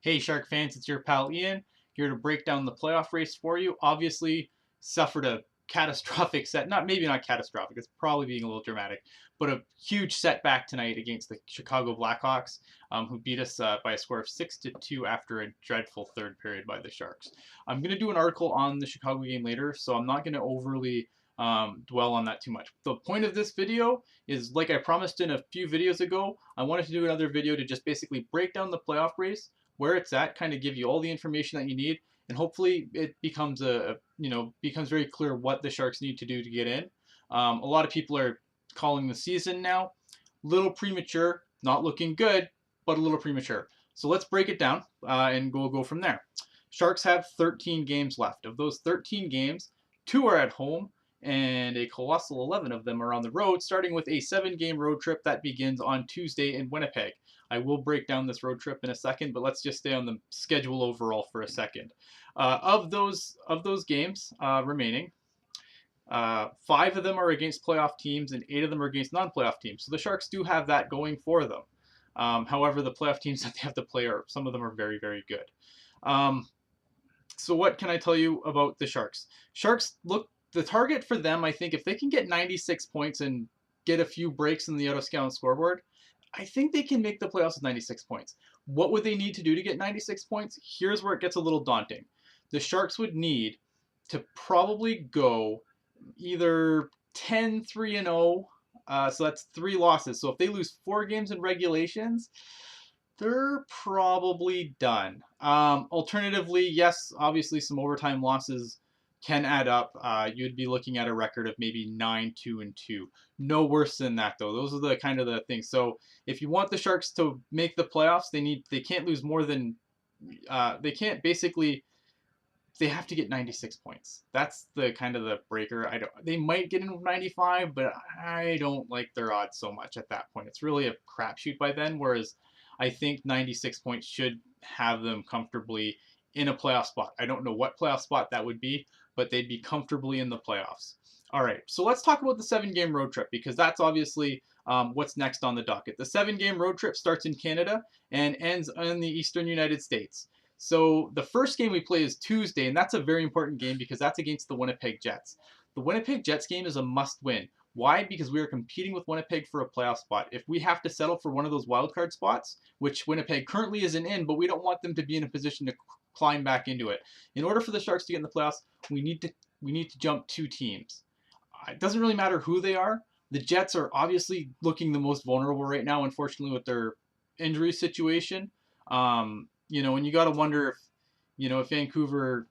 Hey Shark fans, it's your pal Ian, here to break down the playoff race for you. Obviously, suffered a catastrophic set, maybe not catastrophic, it's probably being a little dramatic, but a huge setback tonight against the Chicago Blackhawks, who beat us by a score of 6-2 after a dreadful third period by the Sharks. I'm going to do an article on the Chicago game later, so I'm not going to overly dwell on that too much. The point of this video is, like I promised in a few videos ago, I wanted to do another video to just basically break down the playoff race, where it's at, kind of give you all the information that you need, and hopefully it becomes becomes very clear what the Sharks need to do to get in. A lot of people are calling the season now little premature, not looking good, but a little premature. So let's break it down and we'll go from there. Sharks have 13 games left. Of those 13 games, 2 are at home and a colossal 11 of them are on the road, starting with a 7-game road trip that begins on Tuesday in Winnipeg. I will break down this road trip in a second, but let's just stay on the schedule overall for a second. Of those games remaining, 5 of them are against playoff teams and 8 of them are against non-playoff teams. So the Sharks do have that going for them. However, the playoff teams that they have to play some of them are very, very good. So what can I tell you about the Sharks? The target for them, I think, if they can get 96 points and get a few breaks in the auto-scout scoreboard, I think they can make the playoffs with 96 points. What would they need to do to get 96 points? Here's where it gets a little daunting. The Sharks would need to probably go either 10-3-0, so that's 3 losses. So if they lose 4 games in regulations, they're probably done. Alternatively, yes, obviously some overtime losses can add up. You'd be looking at a record of maybe 9-2-2. No worse than that, though. Those are the kind of the things. So if you want the Sharks to make the playoffs, they can't lose more than they can't basically. They have to get 96 points. That's the kind of the breaker. They might get in 95, but I don't like their odds so much at that point. It's really a crapshoot by then. Whereas I think 96 points should have them comfortably in a playoff spot. I don't know what playoff spot that would be, but they'd be comfortably in the playoffs. All right, so let's talk about the 7-game road trip, because that's obviously what's next on the docket. The 7-game road trip starts in Canada and ends in the eastern United States. So the first game we play is Tuesday, and that's a very important game because that's against the Winnipeg Jets. The Winnipeg Jets game is a must-win. Why? Because we are competing with Winnipeg for a playoff spot. If we have to settle for one of those wildcard spots, which Winnipeg currently isn't in, but we don't want them to be in a position to climb back into it. In order for the Sharks to get in the playoffs, we need to jump 2 teams. It doesn't really matter who they are. The Jets are obviously looking the most vulnerable right now, unfortunately, with their injury situation. And you got to wonder if Vancouver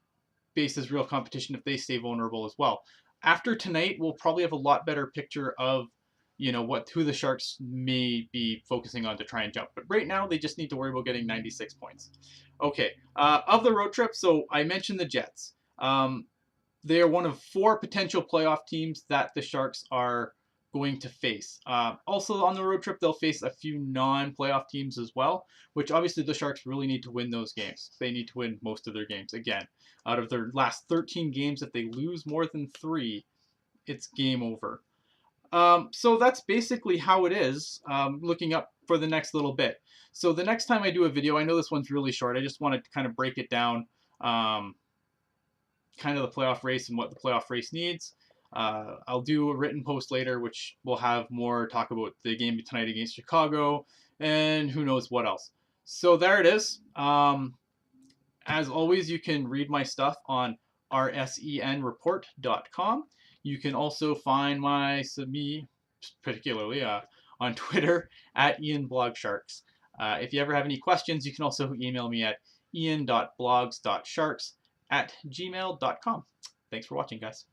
faces real competition, if they stay vulnerable as well. After tonight, we'll probably have a lot better picture of who the Sharks may be focusing on to try and jump. But right now, they just need to worry about getting 96 points. Okay, of the road trip, so I mentioned the Jets. They are one of 4 potential playoff teams that the Sharks are going to face. Also on the road trip, they'll face a few non-playoff teams as well, which obviously the Sharks really need to win those games. They need to win most of their games. Again, out of their last 13 games, if they lose more than 3, it's game over. So that's basically how it is, looking up for the next little bit. So the next time I do a video, I know this one's really short, I just wanted to kind of break it down, kind of the playoff race and what the playoff race needs. I'll do a written post later, which will have more talk about the game tonight against Chicago and who knows what else. So there it is. As always, you can read my stuff on rsenreport.com. You can also find me, particularly on Twitter, at IanBlogSharks. If you ever have any questions, you can also email me at ian.blogs.sharks@gmail.com. Thanks for watching, guys.